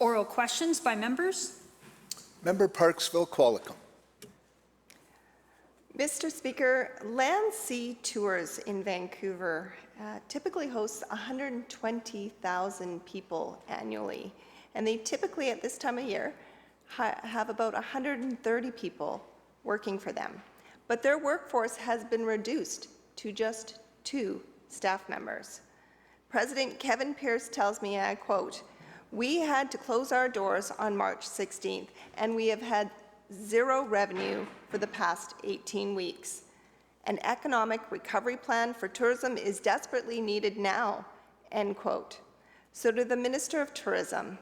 Oral questions by members. Member Parksville Qualicum. Mr. Speaker, Land Sea Tours in Vancouver typically hosts 120,000 people annually, and they typically at this time of year have about 130 people working for them. But their workforce has been reduced to just 2 staff members. President Kevin Pierce tells me, and I quote, "We had to close our doors on March 16th, and we have had 0 revenue for the past 18 weeks. An economic recovery plan for tourism is desperately needed now," end quote. So to the Minister of Tourism,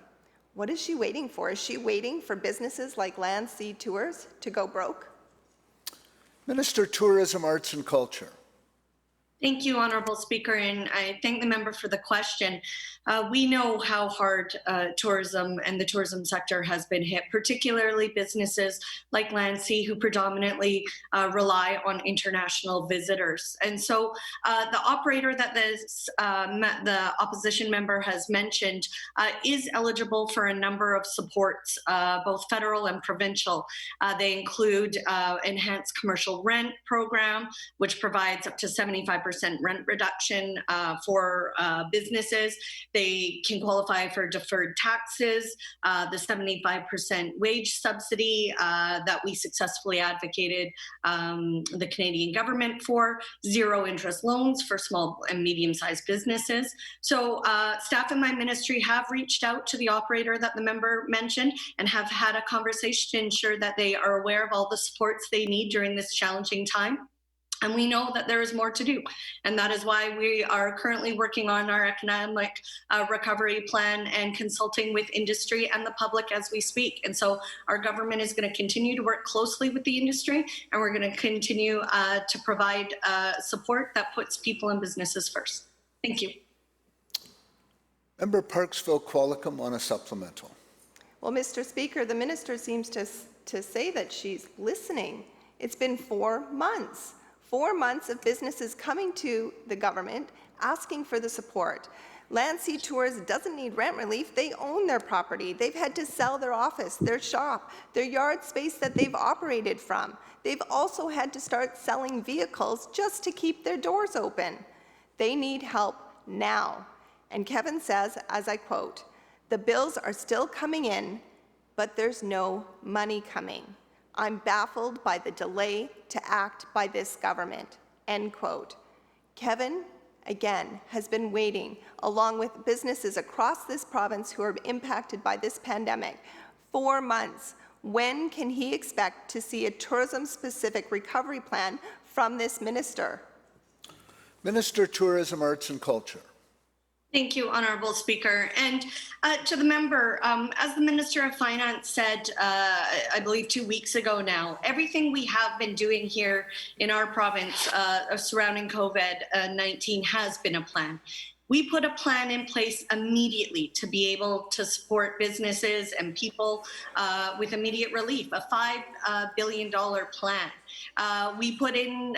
what is she waiting for? Is she waiting for businesses like Land Sea Tours to go broke? Minister, Tourism, Arts and Culture. Thank you, Honourable Speaker, and I thank the member for the question. We know how hard tourism and the tourism sector has been hit, particularly businesses like Land Sea, who predominantly rely on international visitors. And so the operator that the opposition member has mentioned is eligible for a number of supports, both federal and provincial. They include enhanced commercial rent program, which provides up to 75% rent reduction for businesses. They can qualify for deferred taxes, the 75% wage subsidy that we successfully advocated the Canadian government for, 0 interest loans for small and medium-sized businesses. So staff in my ministry have reached out to the operator that the member mentioned and have had a conversation to ensure that they are aware of all the supports they need during this challenging time. And we know that there is more to do. And that is why we are currently working on our economic recovery plan and consulting with industry and the public as we speak. And so our government is going to continue to work closely with the industry, and we're going to continue to provide support that puts people and businesses first. Thank you. Member Parksville Qualicum on a supplemental. Well, Mr. Speaker, the minister seems to say that she's listening. It's been 4 months. 4 months of businesses coming to the government asking for the support. Land Sea Tours doesn't need rent relief. They own their property. They've had to sell their office, their shop, their yard space that they've operated from. They've also had to start selling vehicles just to keep their doors open. They need help now. And Kevin says, as I quote, "The bills are still coming in, but there's no money coming. I'm baffled by the delay to act by this government," end quote. Kevin, again, has been waiting, along with businesses across this province who are impacted by this pandemic, 4 months. When can he expect to see a tourism-specific recovery plan from this minister? Minister, Tourism, Arts and Culture. Thank you, Honourable Speaker. And to the member, as the Minister of Finance said, I believe 2 weeks ago now, everything we have been doing here in our province surrounding COVID-19 has been a plan. We put a plan in place immediately to be able to support businesses and people with immediate relief, a $5 billion plan. We put in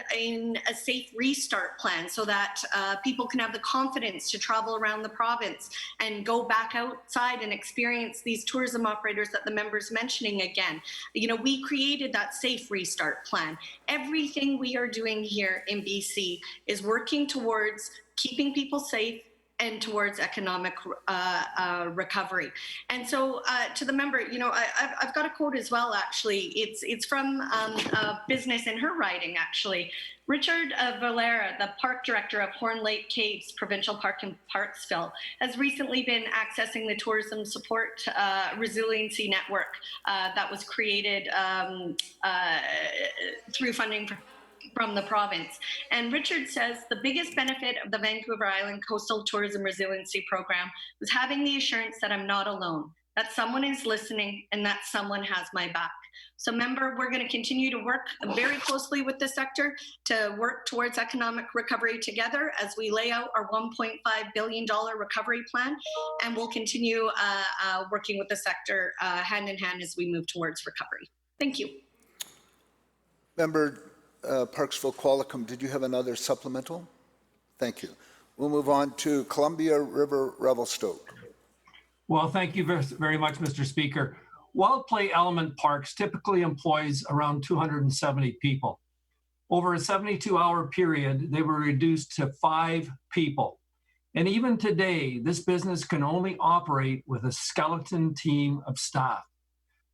a safe restart plan so that people can have the confidence to travel around the province and go back outside and experience these tourism operators that the member's mentioning again. You know, we created that safe restart plan. Everything we are doing here in BC is working towards keeping people safe and towards economic recovery. And so to the member, you know, I've got a quote as well, actually. It's from a business in her writing, actually. Richard Valera, the park director of Horn Lake Caves Provincial Park in Parksville, has recently been accessing the tourism support resiliency network that was created through funding from the province. And Richard says the biggest benefit of the Vancouver Island Coastal Tourism Resiliency Program was having the assurance that I'm not alone, that someone is listening and that someone has my back. So member, we're going to continue to work very closely with the sector to work towards economic recovery together as we lay out our $1.5 billion recovery plan, and we'll continue working with the sector hand in hand as we move towards recovery. Thank you. Member Parksville Qualicum, did you have another supplemental? Thank you. We'll move on to Columbia River Revelstoke. Well, thank you very much, Mr. Speaker. Wild Play Element Parks typically employs around 270 people. Over a 72-hour period, they were reduced to 5 people. And even today, this business can only operate with a skeleton team of staff.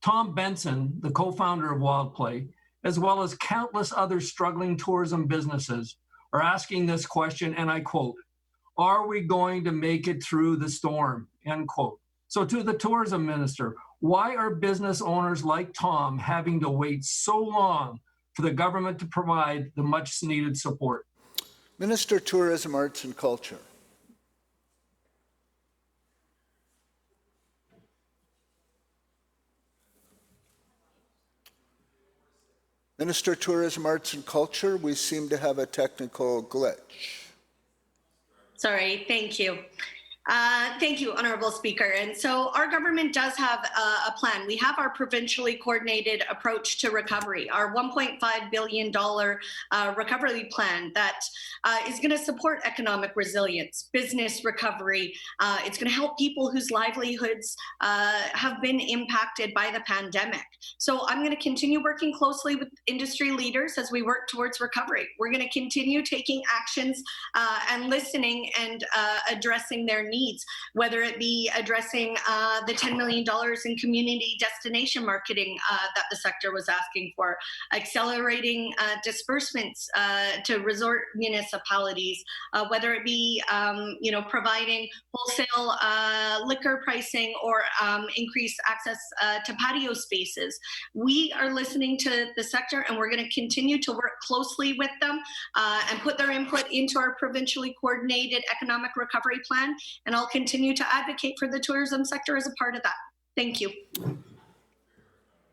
Tom Benson, the co-founder of Wild Play, as well as countless other struggling tourism businesses, are asking this question, and I quote, "Are we going to make it through the storm?" End quote. So to the tourism minister, why are business owners like Tom having to wait so long for the government to provide the much needed support? Minister of Tourism, Arts and Culture. Minister of Tourism, Arts and Culture, we seem to have a technical glitch. Sorry, thank you. Thank you, Honorable Speaker. And so our government does have a plan. We have our provincially coordinated approach to recovery, our $1.5 billion recovery plan that is going to support economic resilience, business recovery. It's going to help people whose livelihoods have been impacted by the pandemic. So I'm going to continue working closely with industry leaders as we work towards recovery. We're going to continue taking actions and listening and addressing their needs, whether it be addressing the $10 million in community destination marketing that the sector was asking for, accelerating disbursements to resort municipalities, whether it be providing wholesale liquor pricing or increased access to patio spaces. We are listening to the sector, and we're going to continue to work closely with them and put their input into our provincially coordinated economic recovery plan. And I'll continue to advocate for the tourism sector as a part of that. Thank you.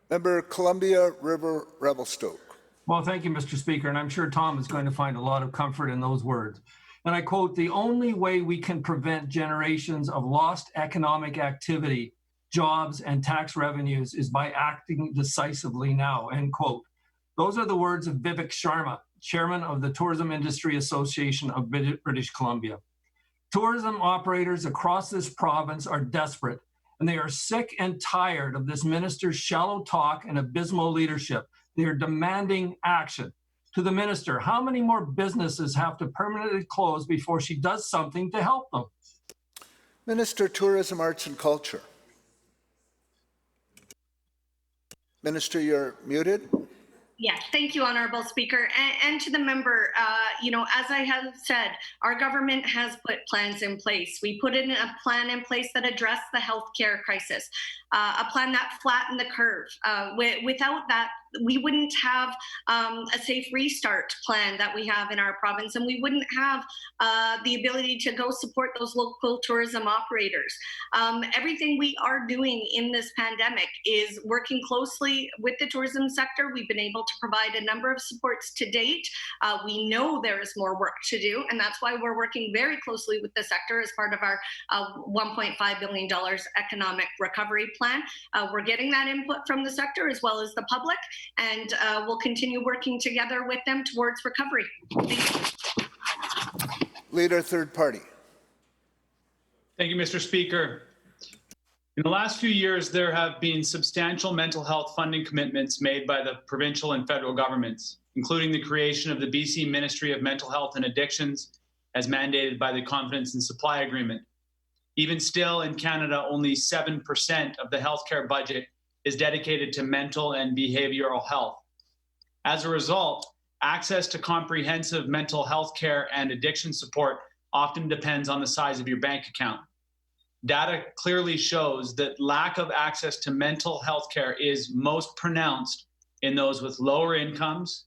Member Columbia River Revelstoke. Well, thank you, Mr. Speaker, and I'm sure Tom is going to find a lot of comfort in those words. And I quote, "The only way we can prevent generations of lost economic activity, jobs, and tax revenues is by acting decisively now," end quote. Those are the words of Vivek Sharma, chairman of the Tourism Industry Association of British Columbia. Tourism operators across this province are desperate, and they are sick and tired of this minister's shallow talk and abysmal leadership. They are demanding action. To the minister, how many more businesses have to permanently close before she does something to help them? Minister of Tourism, Arts and Culture. Minister, you're muted. Yes, thank you, Honorable Speaker. And to the member, as I have said, our government has put plans in place. We put in a plan in place that addressed the healthcare crisis, a plan that flattened the curve. Without that, we wouldn't have a safe restart plan that we have in our province, and we wouldn't have the ability to go support those local tourism operators. Everything we are doing in this pandemic is working closely with the tourism sector. We've been able to provide a number of supports to date. We know there is more work to do, and that's why we're working very closely with the sector as part of our $1.5 billion economic recovery plan. We're getting that input from the sector as well as the public, and we'll continue working together with them towards recovery. Thank you. Leader, third party. Thank you, Mr. Speaker. In the last few years, there have been substantial mental health funding commitments made by the provincial and federal governments, including the creation of the BC Ministry of Mental Health and Addictions, as mandated by the Confidence and Supply Agreement. Even still, in Canada, only 7% of the healthcare budget is dedicated to mental and behavioral health. As a result, access to comprehensive mental health care and addiction support often depends on the size of your bank account. Data clearly shows that lack of access to mental health care is most pronounced in those with lower incomes,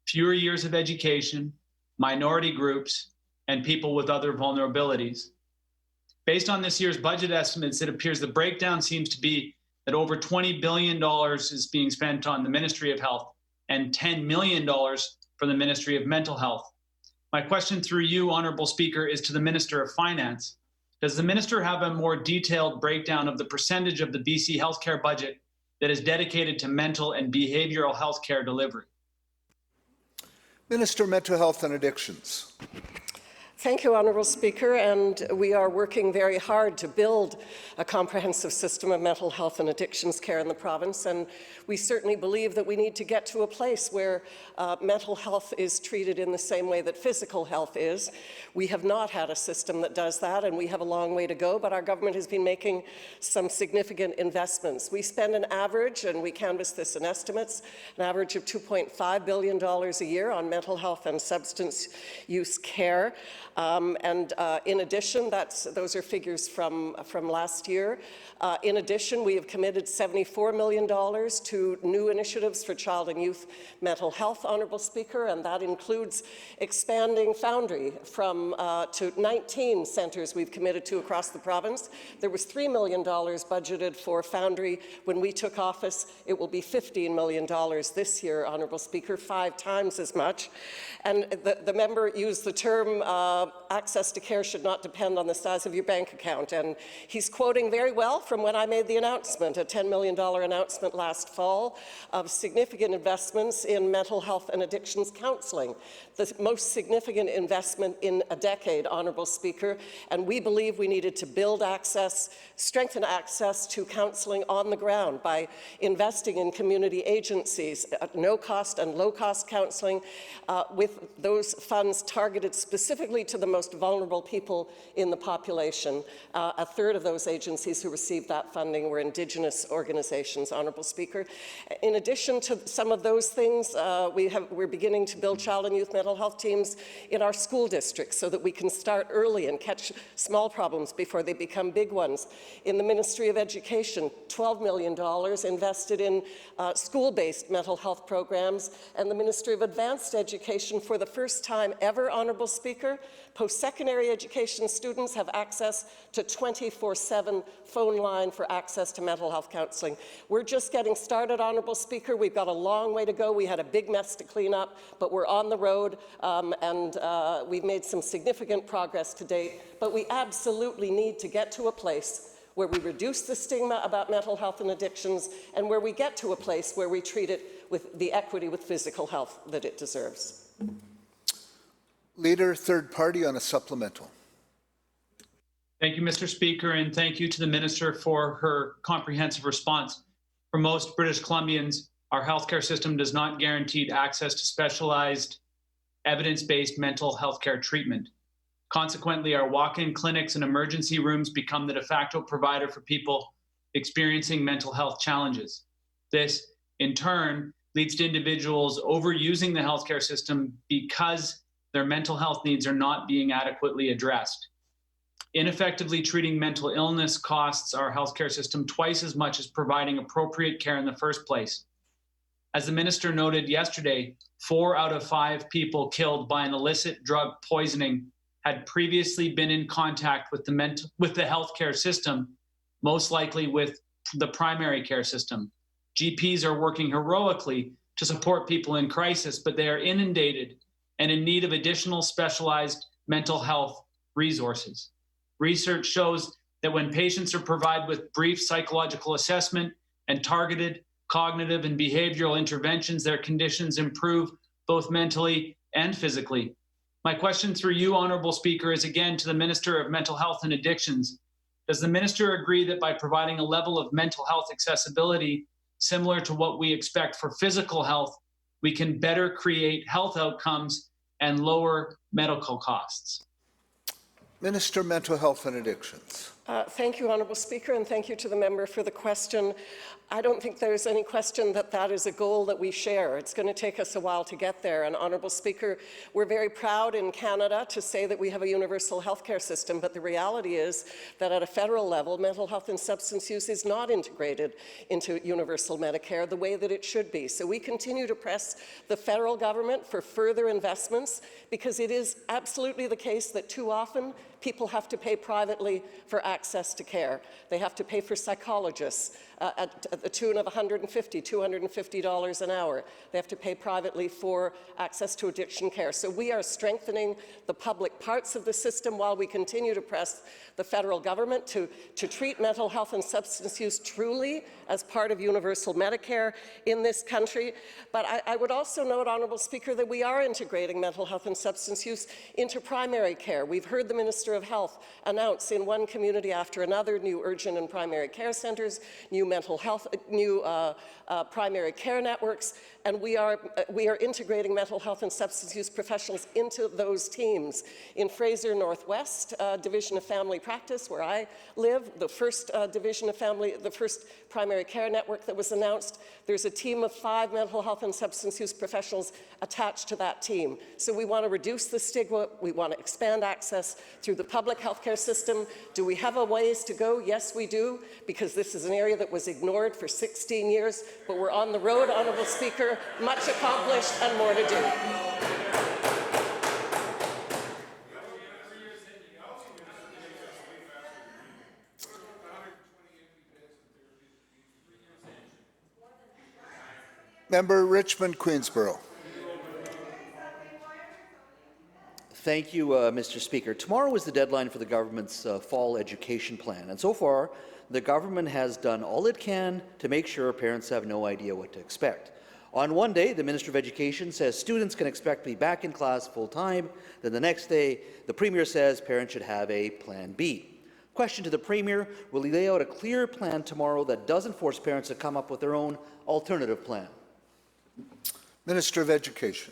fewer years of education, minority groups, and people with other vulnerabilities. Based on this year's budget estimates, it appears the breakdown seems to be that over $20 billion is being spent on the Ministry of Health and $10 million for the Ministry of Mental Health. My question through you, Honourable Speaker, is to the Minister of Finance. Does the Minister have a more detailed breakdown of the percentage of the BC healthcare budget that is dedicated to mental and behavioural health care delivery? Minister of Mental Health and Addictions. Thank you, Honourable Speaker, and we are working very hard to build a comprehensive system of mental health and addictions care in the province, and we certainly believe that we need to get to a place where mental health is treated in the same way that physical health is. We have not had a system that does that, and we have a long way to go, but our government has been making some significant investments. We spend an average, and we canvass this in estimates, an average of $2.5 billion a year on mental health and substance use care. In addition, those are figures from last year. In addition, we have committed $74 million to new initiatives for child and youth mental health, Honourable Speaker, and that includes expanding Foundry to 19 centres we've committed to across the province. There was $3 million budgeted for Foundry when we took office. It will be $15 million this year, Honourable Speaker, 5 times as much. And the member used the term access to care should not depend on the size of your bank account. And he's quoting very well from when I made the announcement, a $10 million announcement last fall of significant investments in mental health and addictions counselling, the most significant investment in a decade, Honourable Speaker. And we believe we needed to build access, strengthen access to counselling on the ground by investing in community agencies, no-cost and low-cost counselling, with those funds targeted specifically to the most vulnerable people in the population. A third of those agencies who received that funding were Indigenous organizations, Honourable Speaker. In addition to some of those things, we're beginning to build child and youth mental health teams in our school districts so that we can start early and catch small problems before they become big ones. In the Ministry of Education, $12 million invested in school-based mental health programs, and the Ministry of Advanced Education, for the first time ever, Honourable Speaker, post-secondary education students have access to 24/7 phone line for access to mental health counselling. We're just getting started, Honourable Speaker. We've got a long way to go. We had a big mess to clean up, but we're on the road, and we've made some significant progress to date. But we absolutely need to get to a place where we reduce the stigma about mental health and addictions, and where we get to a place where we treat it with the equity with physical health that it deserves. Leader, third party on a supplemental. Thank you, Mr. Speaker, and thank you to the Minister for her comprehensive response. For most British Columbians, our healthcare system does not guarantee access to specialized, evidence-based mental health care treatment. Consequently, our walk-in clinics and emergency rooms become the de facto provider for people experiencing mental health challenges. This, in turn, leads to individuals overusing the healthcare system because their mental health needs are not being adequately addressed. Ineffectively treating mental illness costs our healthcare system twice as much as providing appropriate care in the first place. As the Minister noted yesterday, 4 out of 5 people killed by an illicit drug poisoning had previously been in contact with the healthcare system, most likely with the primary care system. GPs are working heroically to support people in crisis, but they are inundated and in need of additional specialized mental health resources. Research shows that when patients are provided with brief psychological assessment and targeted cognitive and behavioral interventions, their conditions improve both mentally and physically. My question through you, Honourable Speaker, is again to the Minister of Mental Health and Addictions. Does the Minister agree that by providing a level of mental health accessibility similar to what we expect for physical health, we can better create health outcomes and lower medical costs? Minister of Mental Health and Addictions. Thank you, Honourable Speaker, and thank you to the member for the question. I don't think there's any question that that is a goal that we share. It's going to take us a while to get there. And Honourable Speaker, we're very proud in Canada to say that we have a universal healthcare system, but the reality is that at a federal level, mental health and substance use is not integrated into universal Medicare the way that it should be. So we continue to press the federal government for further investments, because it is absolutely the case that too often People have to pay privately for access to care. They have to pay for psychologists at the tune of $150, $250 an hour. They have to pay privately for access to addiction care. So we are strengthening the public parts of the system while we continue to press the federal government to treat mental health and substance use truly as part of universal Medicare in this country. But I would also note, Honourable Speaker, that we are integrating mental health and substance use into primary care. We've heard the Minister of Health announce in one community after another new urgent and primary care centres, new mental health, new primary care networks, and we are integrating mental health and substance use professionals into those teams. In Fraser Northwest Division of Family Practice, where I live, the first division of the first primary care network that was announced, there's a team of 5 mental health and substance use professionals attached to that team. So we want to reduce the stigma, we want to expand access through the public healthcare system. Do we have a ways to go? Yes, we do, because this is an area that was ignored for 16 years, but we're on the road, Honourable Speaker. Much accomplished and more to do. Member Richmond Queensborough. Thank you, Mr. Speaker. Tomorrow is the deadline for the government's fall education plan, and so far the government has done all it can to make sure parents have no idea what to expect. On one day, the Minister of Education says students can expect to be back in class full-time. Then the next day, the Premier says parents should have a Plan B. Question to the Premier, will he lay out a clear plan tomorrow that doesn't force parents to come up with their own alternative plan? Minister of Education.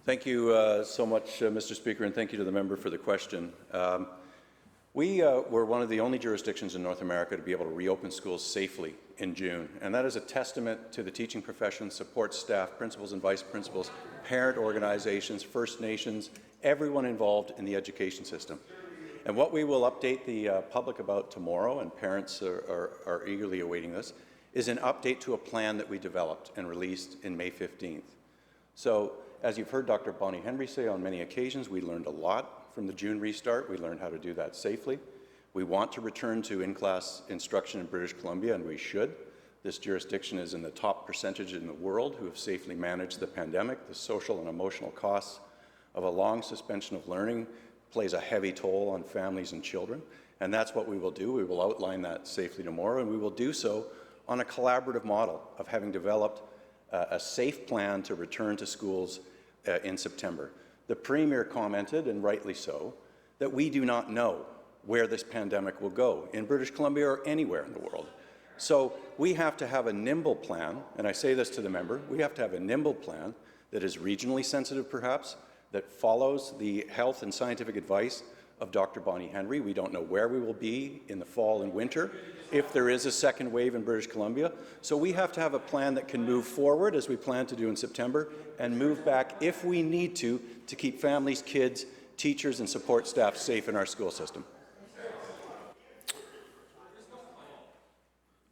Thank you so much, Mr. Speaker, and thank you to the member for the question. We were one of the only jurisdictions in North America to be able to reopen schools safely in June, and that is a testament to the teaching profession, support staff, principals and vice principals, parent organizations, First Nations, everyone involved in the education system. And what we will update the public about tomorrow, and parents are eagerly awaiting this, is an update to a plan that we developed and released in May 15th. So, as you've heard Dr. Bonnie Henry say on many occasions, we learned a lot from the June restart. We learned how to do that safely. We want to return to in-class instruction in British Columbia, and we should. This jurisdiction is in the top percentage in the world who have safely managed the pandemic. The social and emotional costs of a long suspension of learning plays a heavy toll on families and children, and that's what we will do. We will outline that safely tomorrow, and we will do so on a collaborative model of having developed a safe plan to return to schools in September. The Premier commented, and rightly so, that we do not know where this pandemic will go in British Columbia or anywhere in the world. So we have to have a nimble plan, and I say this to the member, we have to have a nimble plan that is regionally sensitive perhaps, that follows the health and scientific advice of Dr. Bonnie Henry. We don't know where we will be in the fall and winter if there is a second wave in British Columbia. So we have to have a plan that can move forward, as we plan to do in September, and move back if we need to keep families, kids, teachers and support staff safe in our school system.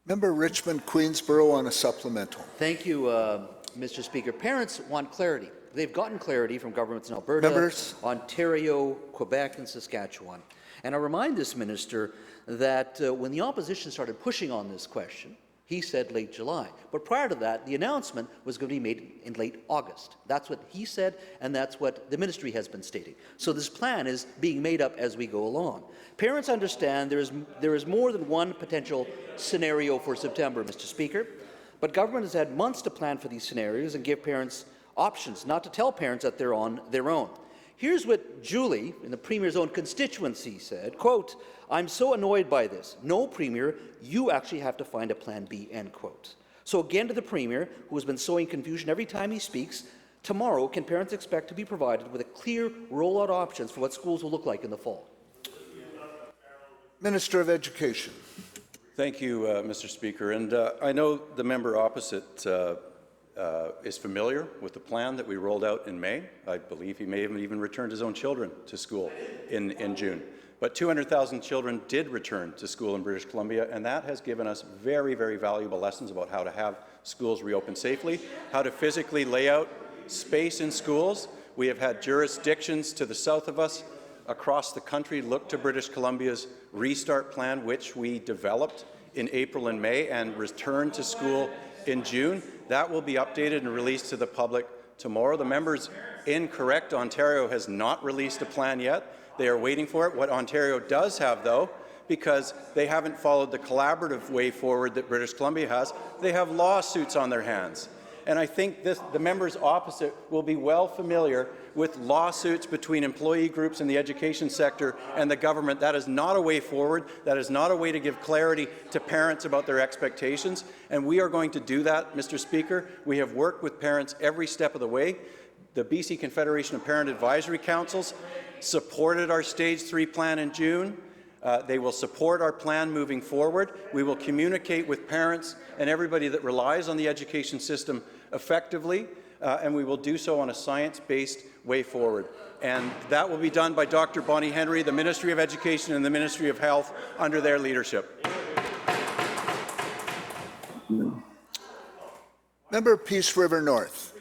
Member Richmond Queensborough on a supplemental. Thank you, Mr. Speaker. Parents want clarity. They've gotten clarity from governments in Alberta, Ontario, Quebec, and Saskatchewan. And I remind this minister that when the opposition started pushing on this question, he said late July. But prior to that, the announcement was going to be made in late August. That's what he said, and that's what the ministry has been stating. So this plan is being made up as we go along. Parents understand there is more than one potential scenario for September, Mr. Speaker, but government has had months to plan for these scenarios and give parents options, not to tell parents that they're on their own. Here's what Julie, in the Premier's own constituency, said, quote, "I'm so annoyed by this. No, Premier, you actually have to find a plan B," end quote. So again to the Premier, who has been sowing confusion every time he speaks, tomorrow, can parents expect to be provided with a clear rollout options for what schools will look like in the fall? Minister of Education. Thank you, Mr. Speaker. And I know the member opposite is familiar with the plan that we rolled out in May. I believe he may have even returned his own children to school in June. But 200,000 children did return to school in British Columbia, and that has given us very, very valuable lessons about how to have schools reopen safely, how to physically lay out space in schools. We have had jurisdictions to the south of us across the country look to British Columbia's Restart Plan, which we developed in April and May and returned to school in June. That will be updated and released to the public tomorrow. The member's incorrect. Ontario has not released a plan yet. They are waiting for it. What Ontario does have, though, because they haven't followed the collaborative way forward that British Columbia has, they have lawsuits on their hands. And I think the members opposite will be well familiar with lawsuits between employee groups in the education sector and the government. That is not a way forward. That is not a way to give clarity to parents about their expectations. And we are going to do that, Mr. Speaker. We have worked with parents every step of the way. The BC Confederation of Parent Advisory Councils supported our Stage 3 plan in June. They will support our plan moving forward. We will communicate with parents and everybody that relies on the education system effectively, and we will do so on a science-based way forward. And that will be done by Dr. Bonnie Henry, the Ministry of Education and the Ministry of Health under their leadership. Member Peace River North.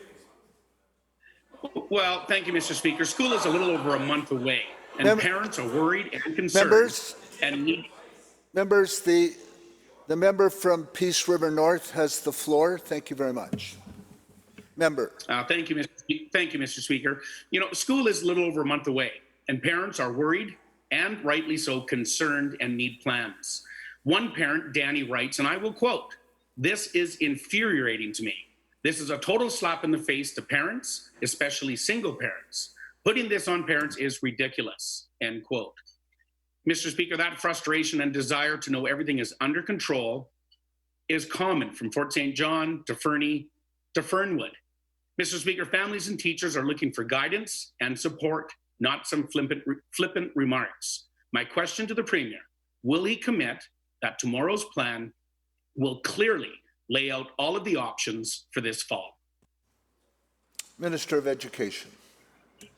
Well, thank you, Mr. Speaker. School is a little over a month away, and parents are worried and concerned. Members, the member from Peace River North has the floor. Thank you very much. Member. Thank you, Mr. Speaker. You know, school is a little over a month away, and parents are worried and rightly so concerned and need plans. One parent, Danny, writes, and I will quote, "This is infuriating to me. This is a total slap in the face to parents, especially single parents. Putting this on parents is ridiculous," end quote. Mr. Speaker, that frustration and desire to know everything is under control is common from Fort St. John to Fernie to Fernwood. Mr. Speaker, families and teachers are looking for guidance and support, not some flippant remarks. My question to the Premier, will he commit that tomorrow's plan will clearly lay out all of the options for this fall? Minister of Education.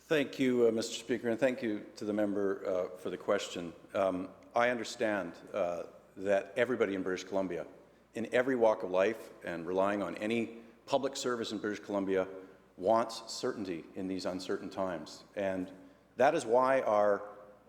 Thank you, Mr. Speaker, and thank you to the member for the question. I understand that everybody in British Columbia, in every walk of life and relying on any public service in British Columbia, wants certainty in these uncertain times. And that is why our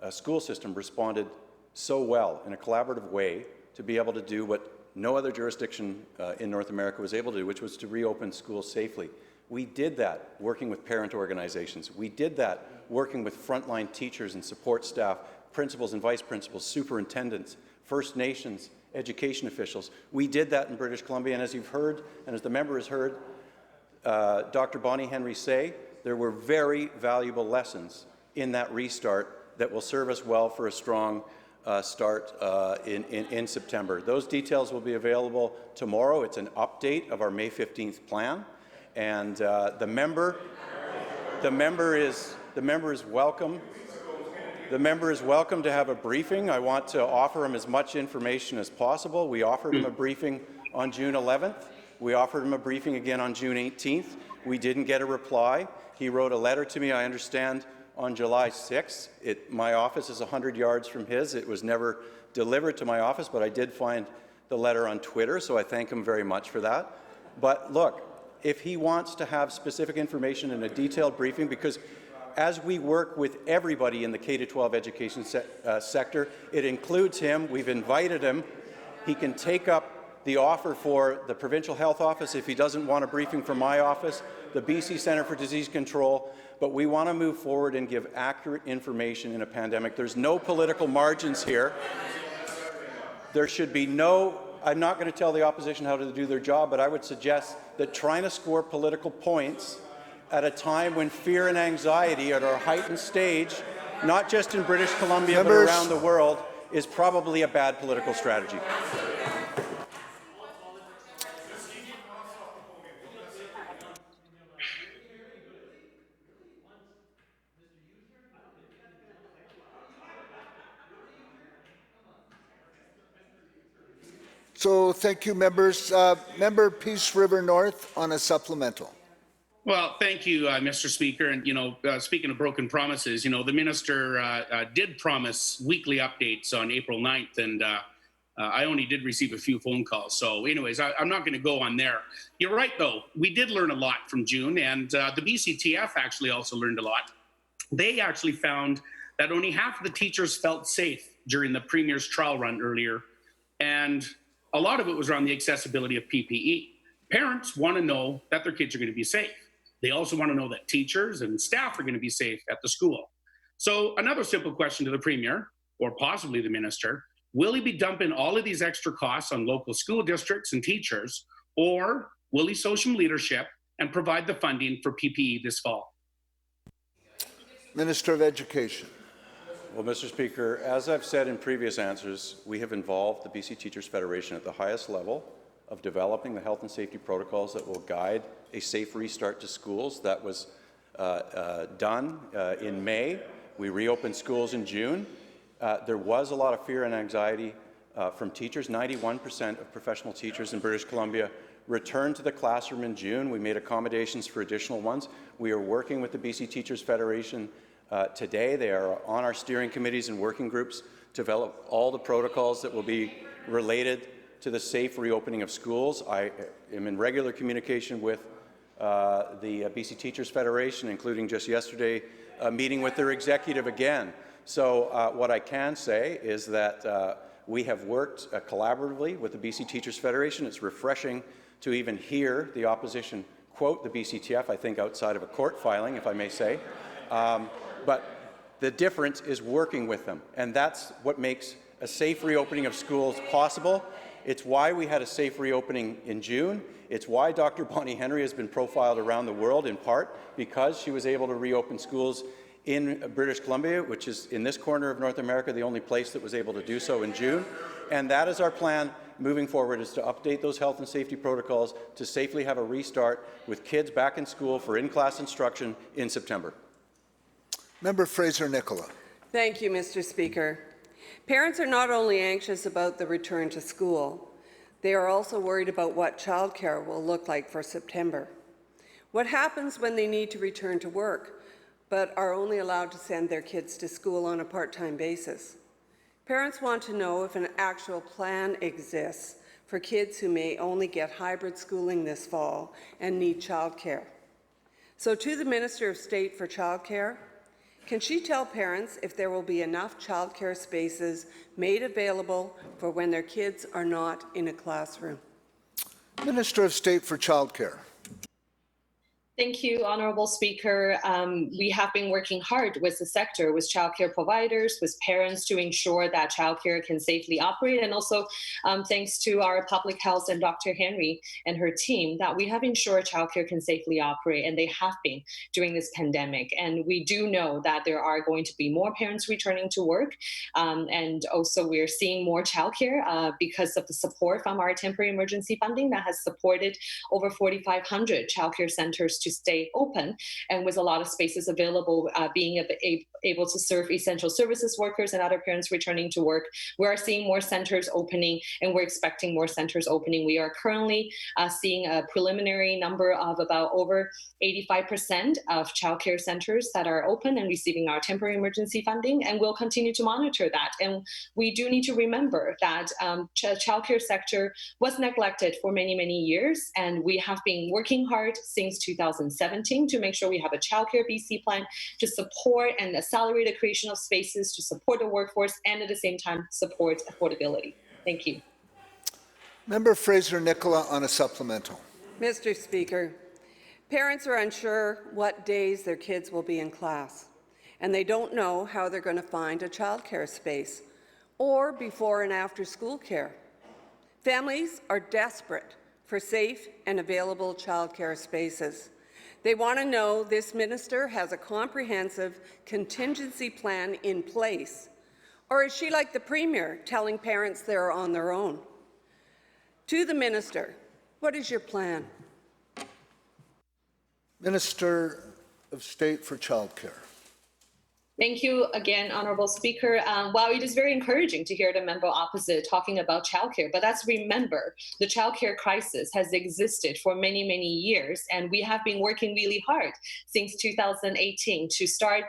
school system responded so well in a collaborative way to be able to do what no other jurisdiction in North America was able to do, which was to reopen schools safely. We did that working with parent organizations. We did that working with frontline teachers and support staff, principals and vice principals, superintendents, First Nations, education officials. We did that in British Columbia, and as you've heard, and as the member has heard, Dr. Bonnie Henry say, there were very valuable lessons in that restart that will serve us well for a strong start in September. Those details will be available tomorrow. It's an update of our May 15th plan, and the member is welcome. The member is welcome to have a briefing. I want to offer him as much information as possible. We offered him a briefing on June 11th. We offered him a briefing again on June 18th. We didn't get a reply. He wrote a letter to me, I understand, on July 6th. My office is 100 yards from his. It was never delivered to my office, but I did find the letter on Twitter, so I thank him very much for that. But look, if he wants to have specific information in a detailed briefing, because as we work with everybody in the K-12 education sector, it includes him. We've invited him. He can take up the offer for the Provincial Health Office if he doesn't want a briefing from my office, the BC Centre for Disease Control, but we want to move forward and give accurate information in a pandemic. There's no political margins here. There should be no, I'm not going to tell the opposition how to do their job, but I would suggest that trying to score political points at a time when fear and anxiety are at our heightened stage, not just in British Columbia, but around the world, is probably a bad political strategy. So thank you, members. Member Peace River North on a supplemental. Well, thank you, Mr. Speaker. And, you know, speaking of broken promises, you know, the minister did promise weekly updates on April 9th, and I only did receive a few phone calls. So anyways, I'm not going to go on there. You're right, though. We did learn a lot from June, and the BCTF actually also learned a lot. They actually found that only half of the teachers felt safe during the Premier's trial run earlier, and a lot of it was around the accessibility of PPE. Parents want to know that their kids are going to be safe. They also want to know that teachers and staff are going to be safe at the school. So another simple question to the Premier, or possibly the Minister, will he be dumping all of these extra costs on local school districts and teachers, or will he show some leadership and provide the funding for PPE this fall? Minister of Education. Well, Mr. Speaker, as I've said in previous answers, we have involved the BC Teachers Federation at the highest level of developing the health and safety protocols that will guide a safe restart to schools. That was done in May. We reopened schools in June. There was a lot of fear and anxiety from teachers. 91% of professional teachers in British Columbia returned to the classroom in June. We made accommodations for additional ones. We are working with the BC Teachers Federation today. They are on our steering committees and working groups to develop all the protocols that will be related to the safe reopening of schools. I am in regular communication with the BC Teachers Federation, including just yesterday, meeting with their executive again. So what I can say is that we have worked collaboratively with the BC Teachers Federation. It's refreshing to even hear the opposition quote the BCTF, I think outside of a court filing, if I may say. But the difference is working with them, and that's what makes a safe reopening of schools possible. It's why we had a safe reopening in June. It's why Dr. Bonnie Henry has been profiled around the world, in part because she was able to reopen schools in British Columbia, which is in this corner of North America, the only place that was able to do so in June. And that is our plan moving forward, is to update those health and safety protocols to safely have a restart with kids back in school for in-class instruction in September. Member Fraser-Nicola. Thank you, Mr. Speaker. Parents are not only anxious about the return to school, they are also worried about what childcare will look like for September. What happens when they need to return to work, but are only allowed to send their kids to school on a part-time basis? Parents want to know if an actual plan exists for kids who may only get hybrid schooling this fall and need childcare. So to the Minister of State for Childcare, can she tell parents if there will be enough childcare spaces made available for when their kids are not in a classroom? Minister of State for Childcare. Thank you, Honourable Speaker. We have been working hard with the sector, with childcare providers, with parents to ensure that childcare can safely operate, and also thanks to our public health and Dr. Henry and her team, that we have ensured childcare can safely operate, and they have been during this pandemic. And we do know that there are going to be more parents returning to work, and also we're seeing more childcare because of the support from our temporary emergency funding that has supported over 4,500 childcare centers to stay open, and with a lot of spaces available, being able to serve essential services workers and other parents returning to work. We are seeing more centers opening, and we're expecting more centers opening. We are currently seeing a preliminary number of about over 85% of childcare centers that are open and receiving our temporary emergency funding, and we'll continue to monitor that. And we do need to remember that childcare sector was neglected for many, many years, and we have been working hard since 2017 to make sure we have a childcare BC plan to support and accelerate the creation of spaces to support the workforce and at the same time support affordability. Thank you. Member Fraser-Nicola on a supplemental. Mr. Speaker, parents are unsure what days their kids will be in class, and they don't know how they're going to find a childcare space or before and after school care. Families are desperate for safe and available childcare spaces. They want to know this minister has a comprehensive contingency plan in place, or is she like the Premier, telling parents they're on their own? To the minister, what is your plan? Minister of State for Childcare. Thank you again, Honourable Speaker. While it is very encouraging to hear the member opposite talking about childcare, but let's remember the childcare crisis has existed for many, many years, and we have been working really hard since 2018 to start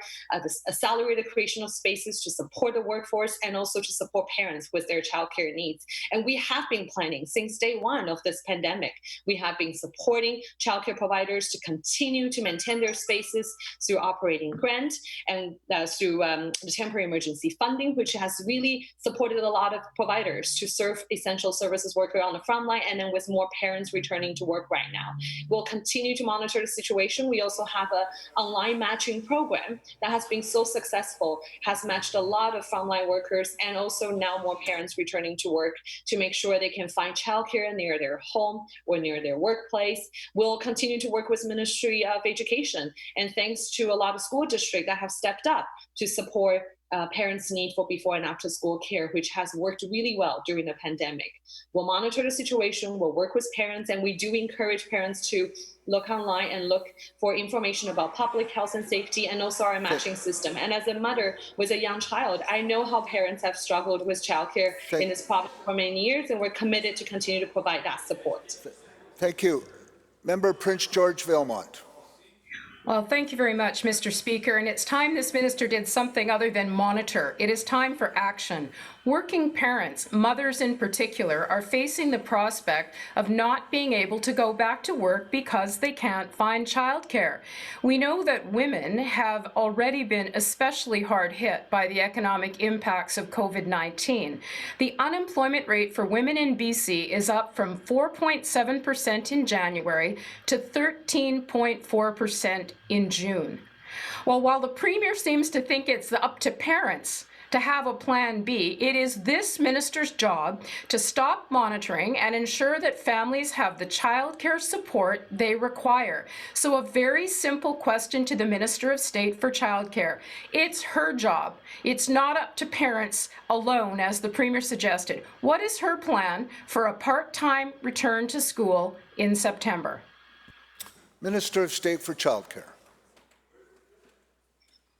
accelerated creation of spaces to support the workforce and also to support parents with their childcare needs. And we have been planning since day one of this pandemic. We have been supporting childcare providers to continue to maintain their spaces through operating grant, and That's through the temporary emergency funding, which has really supported a lot of providers to serve essential services worker on the front line, and then with more parents returning to work right now. We'll continue to monitor the situation. We also have an online matching program that has been so successful, has matched a lot of frontline workers and also now more parents returning to work to make sure they can find childcare near their home or near their workplace. We'll continue to work with Ministry of Education, and thanks to a lot of school districts that have stepped up to support parents' need for before and after school care, which has worked really well during the pandemic. We'll monitor the situation, we'll work with parents, and we do encourage parents to look online and look for information about public health and safety and also our matching system. And as a mother with a young child, I know how parents have struggled with childcare in this province for many years, and we're committed to continue to provide that support. Thank you. Member Prince George Vilmont. Well, thank you very much, Mr. Speaker. And it's time this minister did something other than monitor. It is time for action. Working parents, mothers in particular, are facing the prospect of not being able to go back to work because they can't find childcare. We know that women have already been especially hard hit by the economic impacts of COVID-19. The unemployment rate for women in BC is up from 4.7% in January to 13.4% in June. Well, while the Premier seems to think it's up to parents to have a plan B, it is this minister's job to stop monitoring and ensure that families have the childcare support they require. So a very simple question to the Minister of State for Childcare. It's her job. It's not up to parents alone, as the Premier suggested. What is her plan for a part-time return to school in September? Minister of State for Childcare.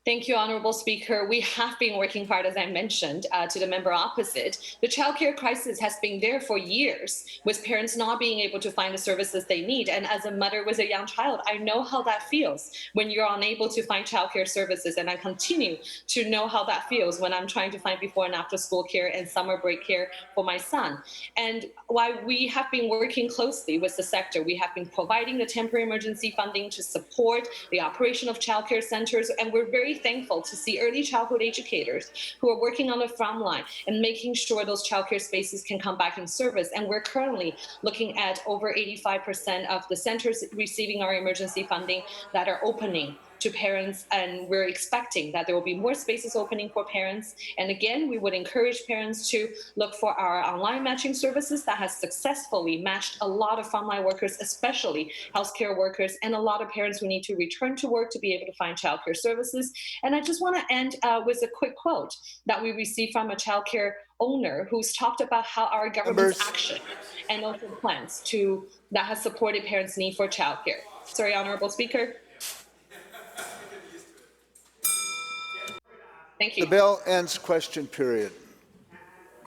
Thank you, Honourable Speaker. We have been working hard, as I mentioned, to the member opposite. The childcare crisis has been there for years, with parents not being able to find the services they need. And as a mother with a young child, I know how that feels when you're unable to find childcare services. And I continue to know how that feels when I'm trying to find before and after school care and summer break care for my son. And while we have been working closely with the sector, we have been providing the temporary emergency funding to support the operation of childcare centers. And we're very thankful to see early childhood educators who are working on the front line and making sure those childcare spaces can come back in service. And we're currently looking at over 85% of the centers receiving our emergency funding that are opening to parents, and we're expecting that there will be more spaces opening for parents. And again, we would encourage parents to look for our online matching services that has successfully matched a lot of frontline workers, especially healthcare workers, and a lot of parents who need to return to work to be able to find childcare services. And I just want to end with a quick quote that we received from a childcare owner who's talked about how our government's action and also plans that has supported parents' need for childcare. Sorry, Honourable Speaker. Thank you. The bill ends question period.